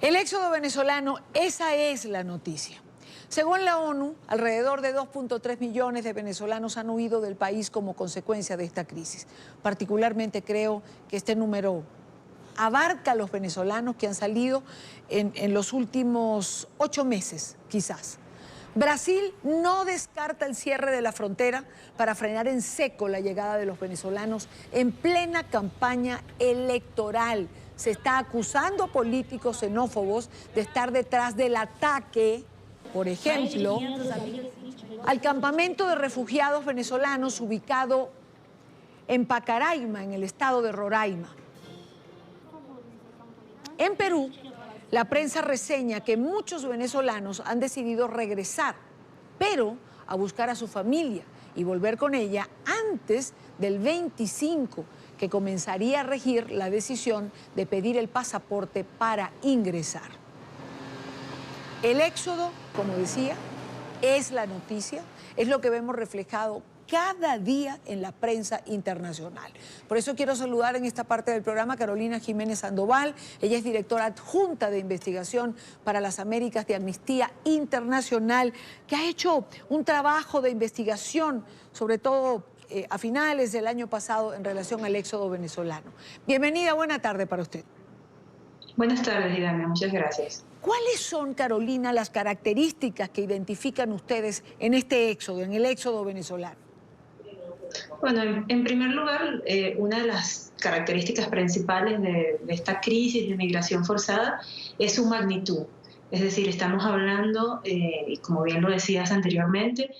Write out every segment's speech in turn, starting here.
El éxodo venezolano, esa es la noticia. Según la ONU, alrededor de 2.3 millones de venezolanos han huido del país como consecuencia de esta crisis. Particularmente creo que este número abarca a los venezolanos que han salido en los últimos 8 meses, quizás. Brasil no descarta el cierre de la frontera para frenar en seco la llegada de los venezolanos en plena campaña electoral. Se está acusando a políticos xenófobos de estar detrás del ataque, por ejemplo, al campamento de refugiados venezolanos ubicado en Pacaraima, en el estado de Roraima. En Perú, la prensa reseña que muchos venezolanos han decidido regresar, pero a buscar a su familia y volver con ella antes del 25, que comenzaría a regir la decisión de pedir el pasaporte para ingresar. El éxodo, como decía, es la noticia, es lo que vemos reflejado cada día en la prensa internacional. Por eso quiero saludar en esta parte del programa a Carolina Jiménez Sandoval. Ella es directora adjunta de investigación para las Américas de Amnistía Internacional, que ha hecho un trabajo de investigación, sobre todo a finales del año pasado, en relación al éxodo venezolano. Bienvenida, buena tarde para usted. Buenas tardes, Idania, muchas gracias. ¿Cuáles son, Carolina, las características que identifican ustedes en este éxodo, en el éxodo venezolano? Bueno, en primer lugar, una de las características principales de esta crisis de migración forzada es su magnitud. Es decir, estamos hablando, y como bien lo decías anteriormente,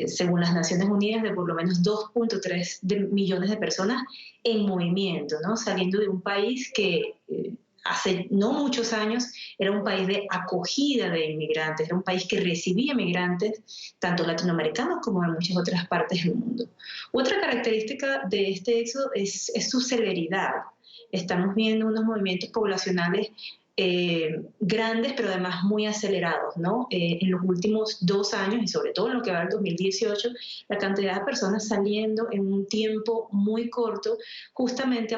según las Naciones Unidas, de por lo menos 2.3 millones de personas en movimiento, ¿no? Saliendo de un país que hace no muchos años era un país de acogida de inmigrantes, era un país que recibía migrantes, tanto latinoamericanos como de muchas otras partes del mundo. Otra característica de este éxodo es su celeridad. Estamos viendo unos movimientos poblacionales grandes, pero además muy acelerados, ¿no? En los últimos 2 años, y sobre todo en lo que va del 2018, la cantidad de personas saliendo en un tiempo muy corto justamente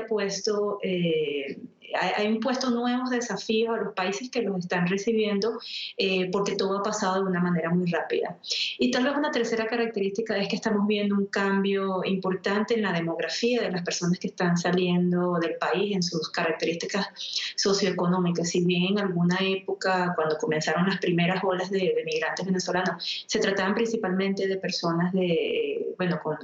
ha impuesto nuevos desafíos a los países que los están recibiendo, porque todo ha pasado de una manera muy rápida. Y tal vez una tercera característica es que estamos viendo un cambio importante en la demografía de las personas que están saliendo del país, en sus características socioeconómicas. Si bien en alguna época, cuando comenzaron las primeras olas de migrantes venezolanos, se trataban principalmente de personas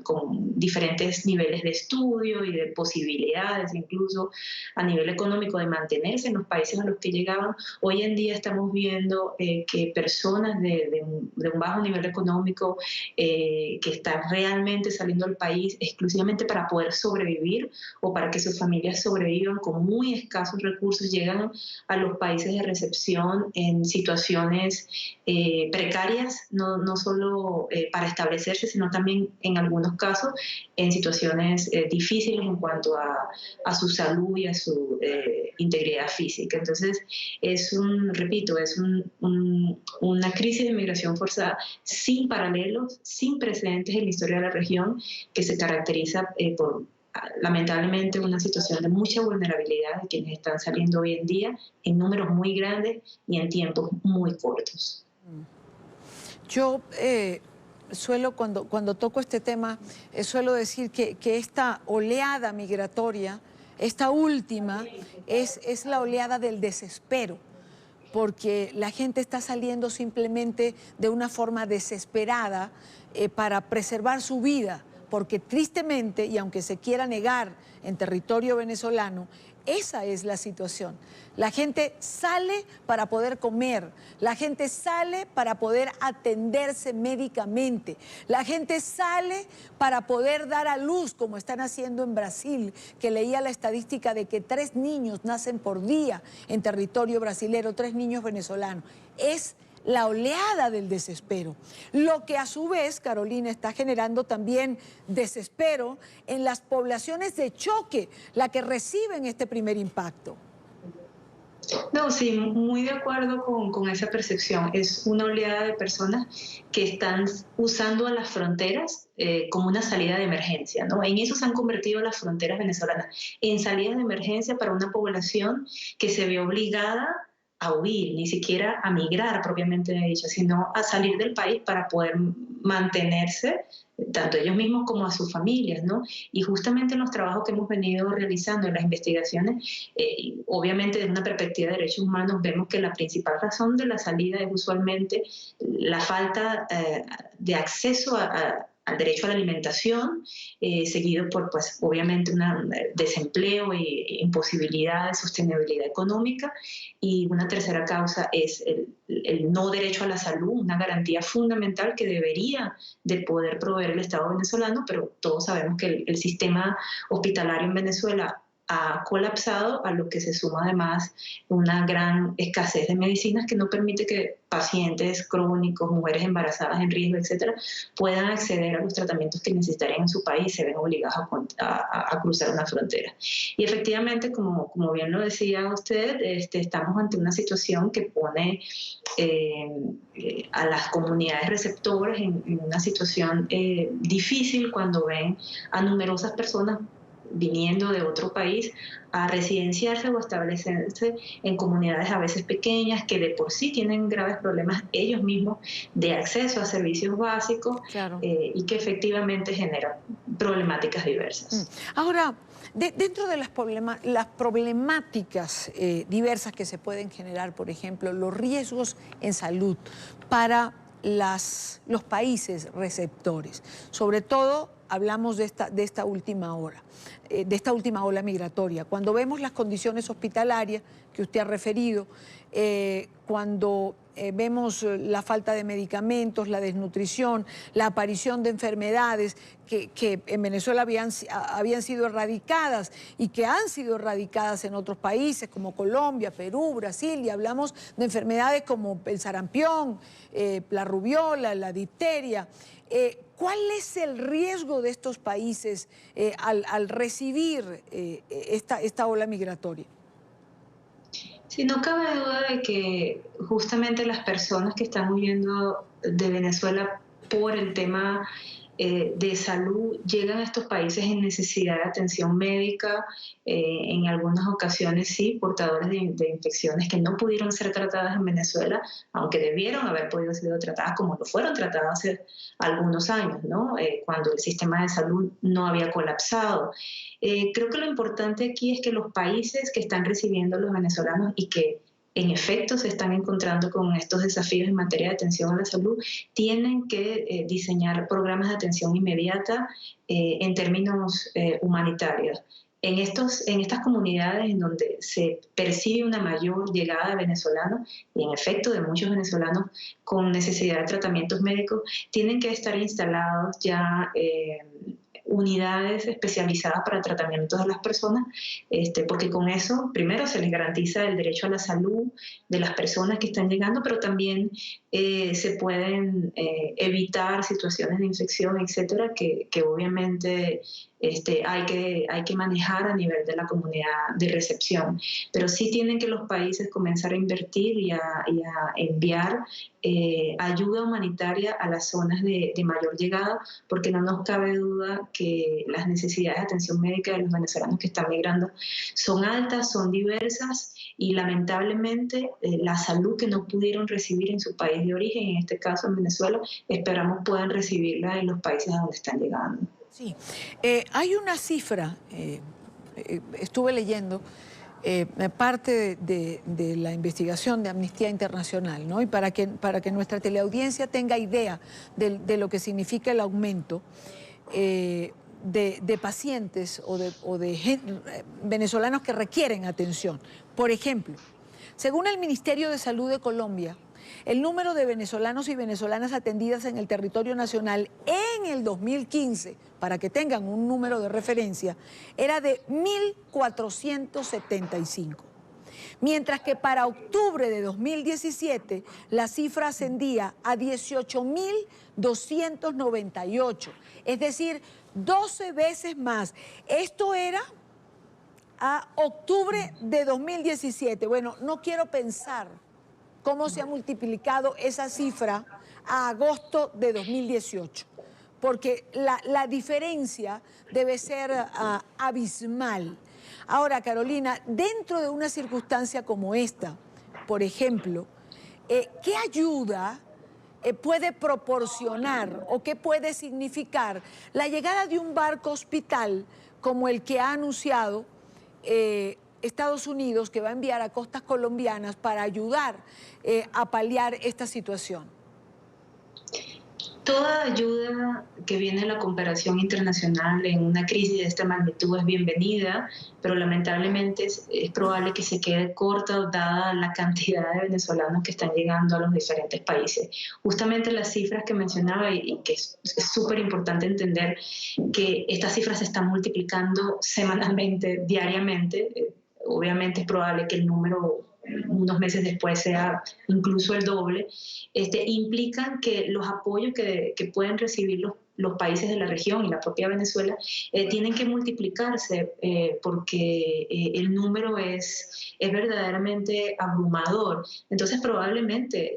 con diferentes niveles de estudio y de posibilidades, incluso a nivel económico, de mantenerse en los países a los que llegaban. Hoy en día estamos viendo que personas de un bajo nivel económico que están realmente saliendo del país exclusivamente para poder sobrevivir o para que sus familias sobrevivan con muy escasos recursos, llegan a los países de recepción en situaciones precarias, no solo para establecerse, sino también en algunos casos en situaciones difíciles en cuanto a su salud y a su integridad física. Entonces, repito, es una crisis de migración forzada sin paralelos, sin precedentes en la historia de la región, que se caracteriza por lamentablemente una situación de mucha vulnerabilidad de quienes están saliendo hoy en día en números muy grandes y en tiempos muy cortos. Yo suelo, cuando toco este tema, suelo decir que esta oleada migratoria, esta última, es la oleada del desespero, porque la gente está saliendo simplemente de una forma desesperada para preservar su vida, porque tristemente, y aunque se quiera negar en territorio venezolano, esa es la situación. La gente sale para poder comer, la gente sale para poder atenderse médicamente, la gente sale para poder dar a luz, como están haciendo en Brasil, que leía la estadística de que 3 niños nacen por día en territorio brasilero, 3 niños venezolanos. Es la oleada del desespero, lo que a su vez, Carolina, está generando también desespero en las poblaciones de choque, la que reciben este primer impacto. No, sí, muy de acuerdo con esa percepción. Es una oleada de personas que están usando a las fronteras como una salida de emergencia, ¿no? En eso se han convertido las fronteras venezolanas, en salidas de emergencia para una población que se ve obligada a huir, ni siquiera a migrar propiamente dicho, sino a salir del país para poder mantenerse, tanto ellos mismos como a sus familias, ¿no? Y justamente en los trabajos que hemos venido realizando, en las investigaciones, obviamente desde una perspectiva de derechos humanos, vemos que la principal razón de la salida es usualmente la falta de acceso al derecho a la alimentación, seguido por, pues, obviamente, un desempleo e imposibilidad de sostenibilidad económica. Y una tercera causa es el no derecho a la salud, una garantía fundamental que debería de poder proveer el Estado venezolano, pero todos sabemos que el sistema hospitalario en Venezuela ha colapsado, a lo que se suma además una gran escasez de medicinas que no permite que pacientes crónicos, mujeres embarazadas en riesgo, etcétera, puedan acceder a los tratamientos que necesitarían en su país, se ven obligados a cruzar una frontera. Y efectivamente, como bien lo decía usted, estamos ante una situación que pone a las comunidades receptoras en una situación difícil cuando ven a numerosas personas viniendo de otro país a residenciarse o establecerse en comunidades a veces pequeñas que de por sí tienen graves problemas ellos mismos de acceso a servicios básicos, Claro. Y que efectivamente generan problemáticas diversas. Ahora, dentro de las problemáticas diversas que se pueden generar, por ejemplo, los riesgos en salud para los países receptores, sobre todo hablamos de esta última ola migratoria. Cuando vemos las condiciones hospitalarias que usted ha referido, cuando vemos la falta de medicamentos, la desnutrición, la aparición de enfermedades que en Venezuela habían sido erradicadas y que han sido erradicadas en otros países como Colombia, Perú, Brasil, y hablamos de enfermedades como el sarampión, la rubiola, la difteria. ¿Cuál es el riesgo de estos países al recibir esta ola migratoria? Sí, no cabe duda de que justamente las personas que están huyendo de Venezuela por el tema de salud llegan a estos países en necesidad de atención médica, en algunas ocasiones sí, portadores de infecciones que no pudieron ser tratadas en Venezuela, aunque debieron haber podido ser tratadas como lo fueron tratadas hace algunos años, ¿no? Cuando el sistema de salud no había colapsado. Creo que lo importante aquí es que los países que están recibiendo a los venezolanos y que en efecto se están encontrando con estos desafíos en materia de atención a la salud, tienen que diseñar programas de atención inmediata en términos humanitarios. En estas comunidades en donde se percibe una mayor llegada de venezolanos, y en efecto de muchos venezolanos con necesidad de tratamientos médicos, tienen que estar instalados ya unidades especializadas para tratamientos de las personas, porque con eso, primero, se les garantiza el derecho a la salud de las personas que están llegando, pero también se pueden evitar situaciones de infección, etcétera, que obviamente hay que manejar a nivel de la comunidad de recepción. Pero sí tienen que los países comenzar a invertir y a enviar ayuda humanitaria a las zonas de mayor llegada, porque no nos cabe duda que las necesidades de atención médica de los venezolanos que están migrando son altas, son diversas, y lamentablemente la salud que no pudieron recibir en su país de origen, en este caso en Venezuela, esperamos puedan recibirla en los países a donde están llegando. Sí, hay una cifra, estuve leyendo parte de la investigación de Amnistía Internacional, ¿no? Y para que nuestra teleaudiencia tenga idea de lo que significa el aumento de pacientes o de venezolanos que requieren atención. Por ejemplo, según el Ministerio de Salud de Colombia, el número de venezolanos y venezolanas atendidas en el territorio nacional en el 2015, para que tengan un número de referencia, era de 1.475. Mientras que para octubre de 2017 la cifra ascendía a 18.298, es decir, 12 veces más. Esto era a octubre de 2017. Bueno, no quiero pensar cómo se ha multiplicado esa cifra a agosto de 2018, porque la diferencia debe ser abismal. Ahora, Carolina, dentro de una circunstancia como esta, por ejemplo, ¿qué ayuda puede proporcionar o qué puede significar la llegada de un barco hospital como el que ha anunciado Estados Unidos, que va a enviar a costas colombianas para ayudar a paliar esta situación? Toda ayuda que viene de la cooperación internacional en una crisis de esta magnitud es bienvenida, pero lamentablemente es probable que se quede corta dada la cantidad de venezolanos que están llegando a los diferentes países. Justamente las cifras que mencionaba y que es súper importante entender que estas cifras se están multiplicando semanalmente, diariamente. Obviamente es probable que el número unos meses después sea incluso el doble, implican que los apoyos que pueden recibir los países de la región y la propia Venezuela tienen que multiplicarse porque el número es verdaderamente abrumador. Entonces probablemente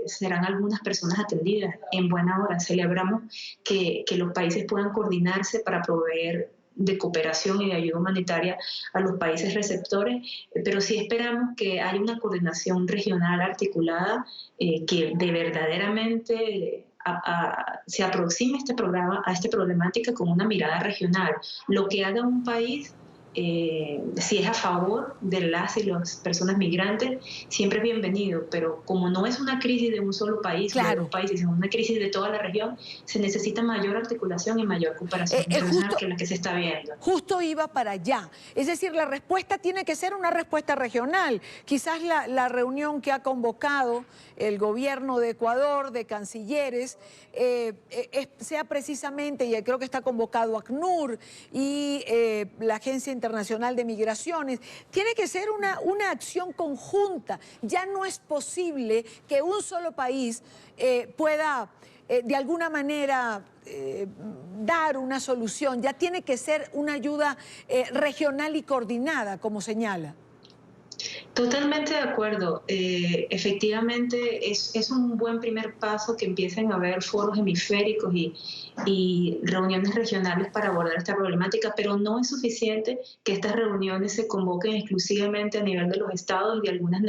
serán algunas personas atendidas en buena hora. Celebramos que los países puedan coordinarse para proveer de cooperación y de ayuda humanitaria a los países receptores, pero sí esperamos que haya una coordinación regional articulada que de verdaderamente se aproxime este programa a esta problemática con una mirada regional. Lo que haga un país, si es a favor de las y las personas migrantes, siempre es bienvenido, pero como no es una crisis de un solo país, claro, o de dos países, es una crisis de toda la región, se necesita mayor articulación y mayor cooperación internacional que la que se está viendo. Justo iba para allá. Es decir, la respuesta tiene que ser una respuesta regional. Quizás la reunión que ha convocado el gobierno de Ecuador, de cancilleres, sea precisamente, y creo que está convocado ACNUR y la Agencia Internacional de Migraciones, tiene que ser una acción conjunta. Ya no es posible que un solo país pueda de alguna manera dar una solución. Ya tiene que ser una ayuda regional y coordinada, como señala. Totalmente de acuerdo. Efectivamente, es un buen primer paso que empiecen a haber foros hemisféricos y reuniones regionales para abordar esta problemática, pero no es suficiente que estas reuniones se convoquen exclusivamente a nivel de los estados y de algunas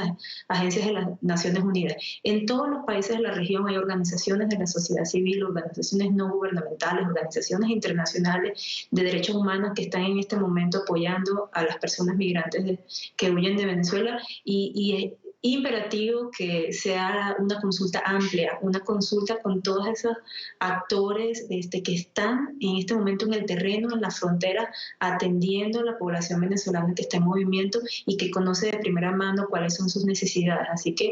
agencias de las Naciones Unidas. En todos los países de la región hay organizaciones de la sociedad civil, organizaciones no gubernamentales, organizaciones internacionales de derechos humanos que están en este momento apoyando a las personas migrantes que huyen de Venezuela. Y es imperativo que se haga una consulta amplia, una consulta con todos esos actores que están en este momento en el terreno, en la frontera, atendiendo a la población venezolana que está en movimiento y que conoce de primera mano cuáles son sus necesidades. Así que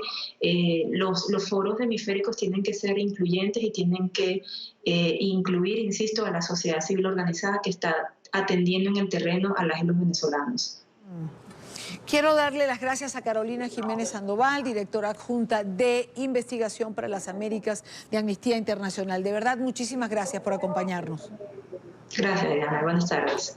los foros hemisféricos tienen que ser incluyentes y tienen que incluir, insisto, a la sociedad civil organizada que está atendiendo en el terreno a las y los venezolanos. Quiero darle las gracias a Carolina Jiménez Sandoval, directora adjunta de Investigación para las Américas de Amnistía Internacional. De verdad, muchísimas gracias por acompañarnos. Gracias, Diana. Buenas tardes.